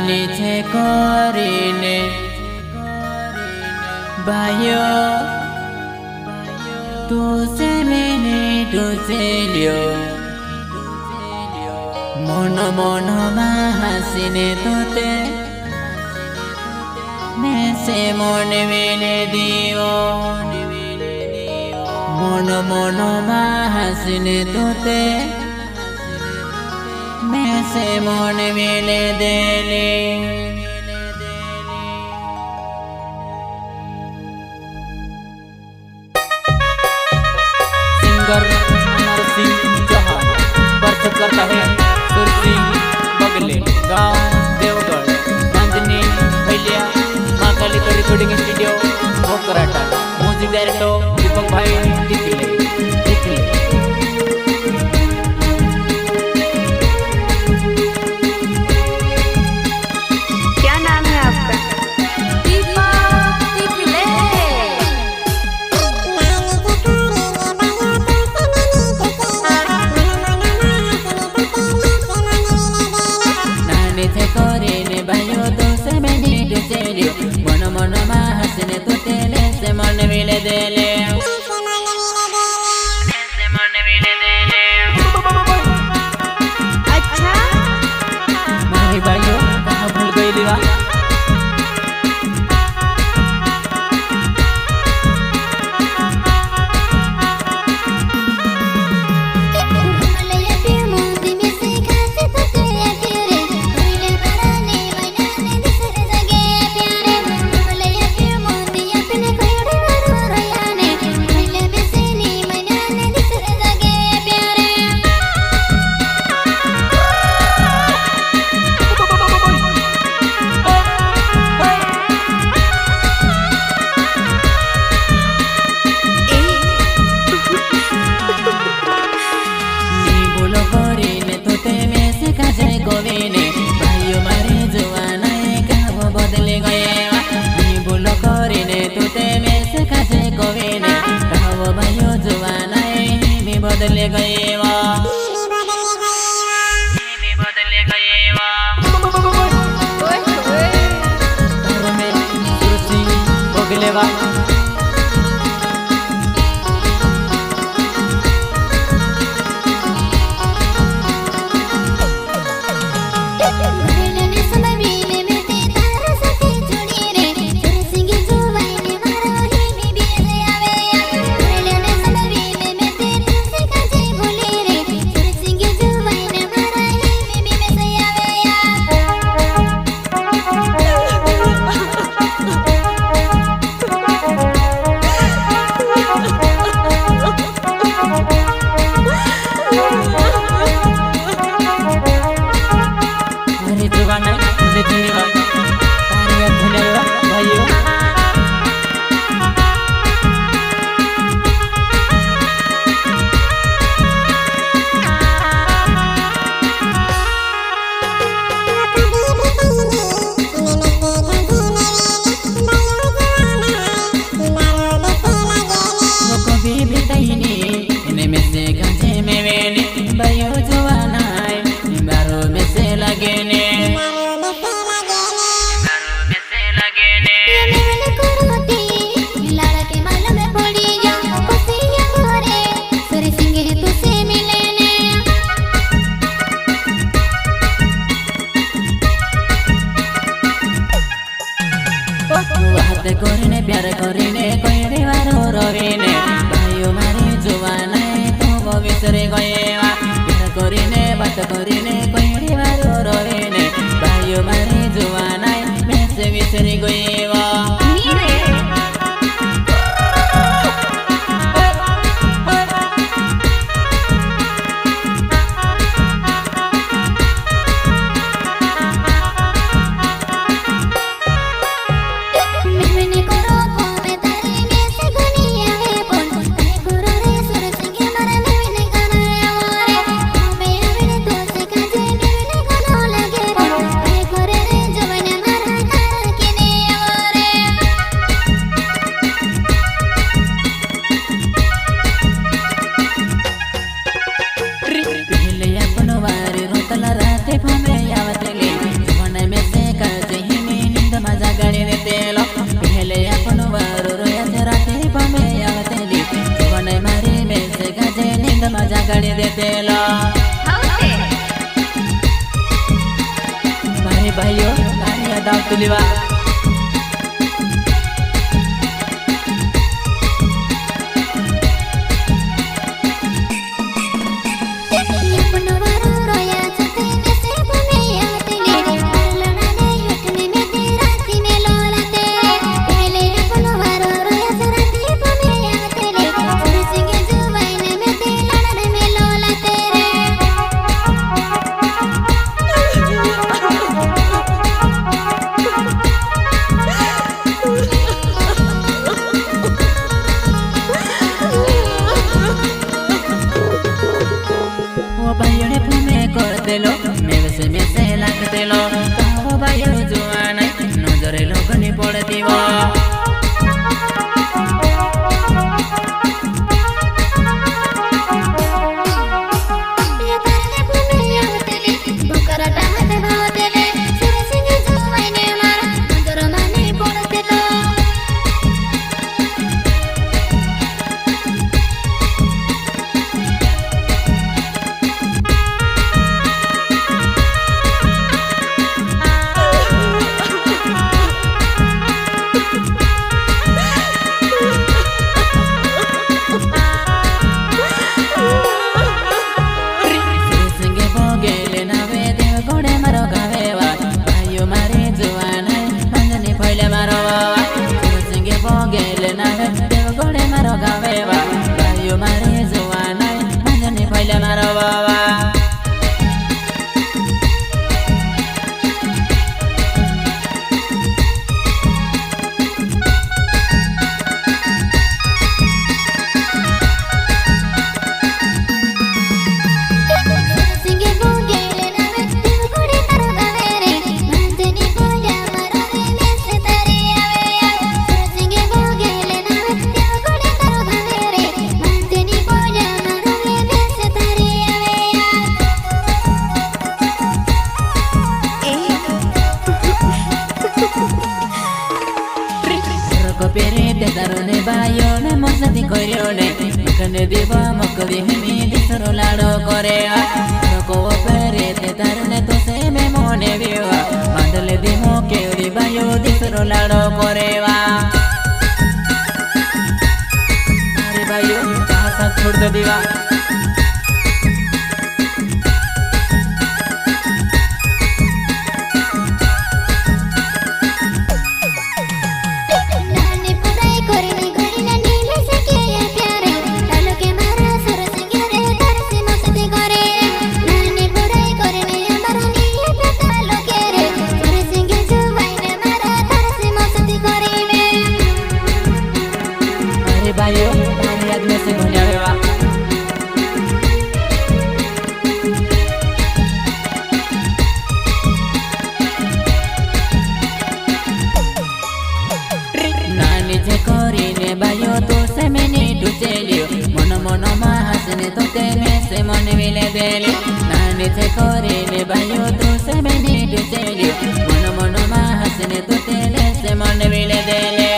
નાની છે કરીને ભાઈઓ તું છે મેને ઢોસેલ્યો મનો મનમાં હાસીને તોતે મેં સે મনে મેલે દીવો મનો મનમાં હાસીને તોતે મેં સે મনে મેલે દેલે सिंगर नरसिंह चौहान प्रस्तुत करता है सुरसिंह बगले गांव देवगढ़ नंदनी भैलिया महाकाली का रिकॉर्डिंग स्टूडियो भोकराटा म्यूजिक डायरेक्टर दीपक भाई दिखले क्या नाम है आपका? मन मन हंसने तो तेले से मन मिले देले अच्छा मारी भाइयों कहाँ भूल गई लीवा बदले गए वा बदले गए वा घर में सुरसिंह बगले वा प्यार करीने कोई वारो रवीने भाइयों मारे जुवाना तो विसरे गए प्यार करीने बात करीने कोई वारो रवीने भाइयों मारे जुवाना मैं से विसरे गए तुलिवा देलो मेरे से लागते लो कहो भाइयों जुआना नजरे लोगनी पड़ती वो दारुने बायोने मस्ती करियोने मकने दिवा मकदी हमी दिसरो लाडो करे को पेरे ते दारुने तो से में मोने बिवा बादले दिमो केड़ी बायो दिसरो लाडो करेवा अरे बायो कहां छोड़ दे दिवा भाइयों हमारे आदमी से भूलिया हुआ नानी जे करीने भाइयों तो से मैंने टुचेलियो मन मन मा हसने तो तेरे से मन मिले देले नानी जे करीने भाइयों तो से मैंने टुचेलियो मन मन मा हसने तो तेरे से मन मिले देले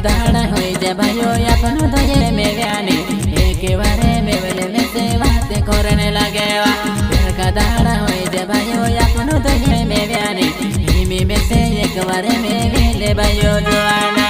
दाड़ा होई जे भाइयों अपन दये में व्यानी एक बारे में वेले में से बात करने लगे का दाड़ा होई जे भाइयों अपन दये में व्यानी हिमी में से एक बारे में वेले भाइयों जुआना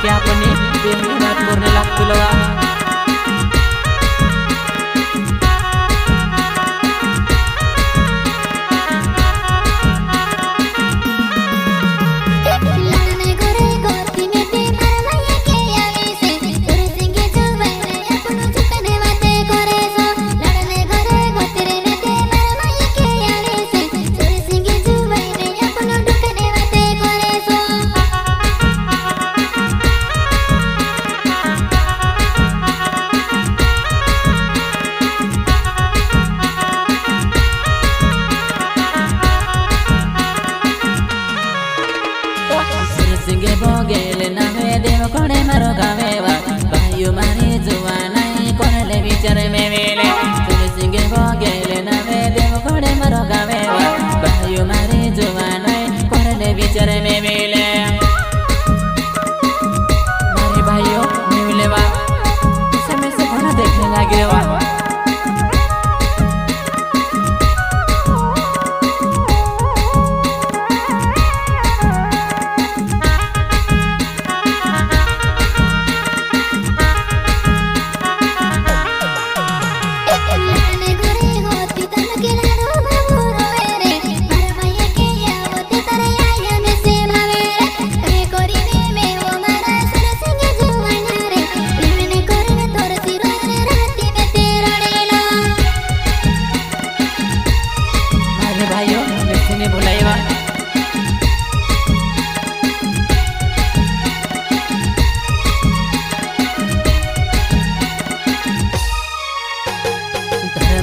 क्या अपनी दिन रात करने लगती लोगा गेले नावे देव कोणे मारो गावेवा भाइयों मारी जुवानाई कोणले विचार में वेले तुलसी गेले नावे देव कोणे मारो गावेवा भाइयों मारी जुवानाई कोणले विचार में वेले मारे भाइयों मिले वा समय से कोना देखने लगे वा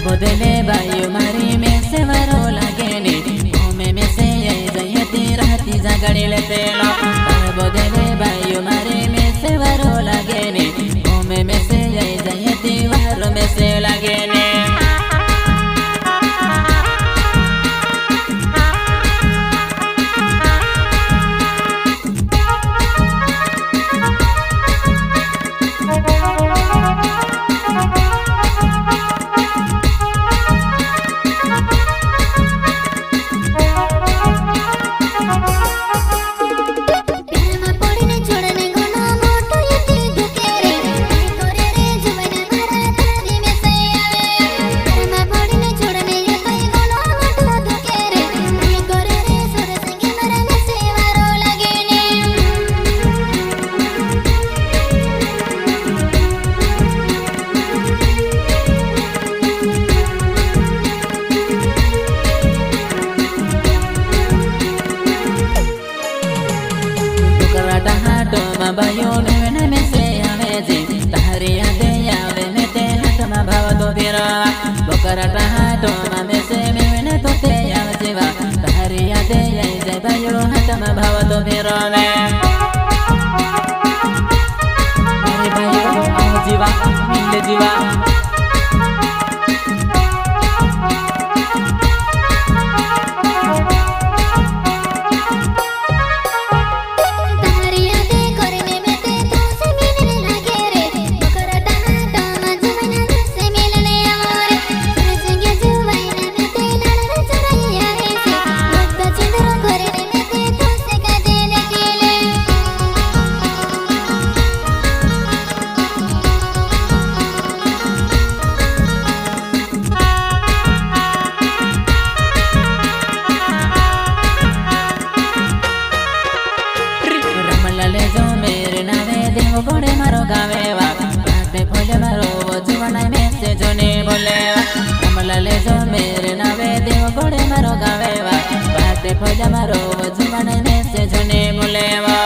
बदले भाइयों मारी में से वरो लागे ने घूमे में से यही जयती रहती जगड़ी लेते लो बदले भाइयों मारी में से वरो लागे ने घूमे में से यही जयती वरो में से लागे ने भाइयों में से आवे जे तारे यादे आवे में ते हाथ में भाव तो तेरा बकरा हाथ में से में तो ते आवे जेवा तारे यादे आई जे भाइयों हाथ में भाव तो तेरा ने मेरे भाइयों आओ जीवा मिल जीवा गोड़े मारो गावेवा बाटे फूले मारो जुवाना में से जोने बोलेवा कमला ले जो मेरे नावे देव गोड़े मारो गावेवा बाटे फूले मारो जुवाना में से जोने बोलेवा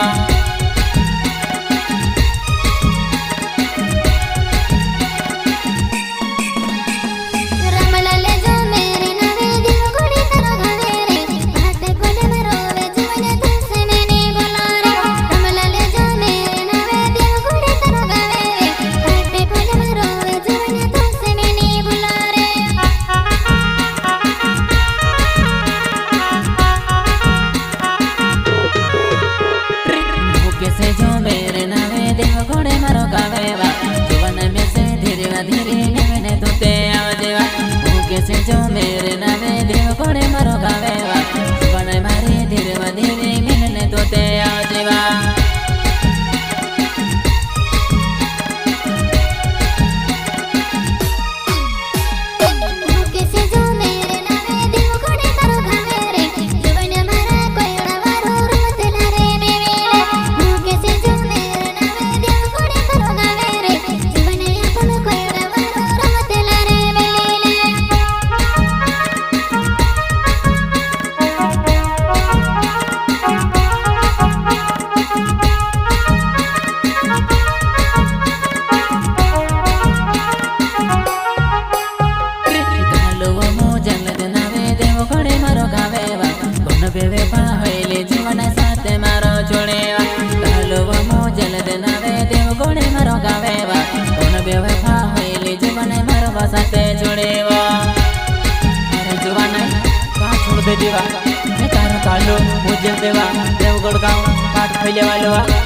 घोड़े मारो गावेवा जुवन में से धीरे धीरे नेवने तोते आवेवा भूखे से जो मेरे नावे देव घोड़े मारो गावेवा जुवन मारे धीरे धीरे नेवने तोते आवेवा जेल देवा देवगढ़ गाँव पाठ फैले वाले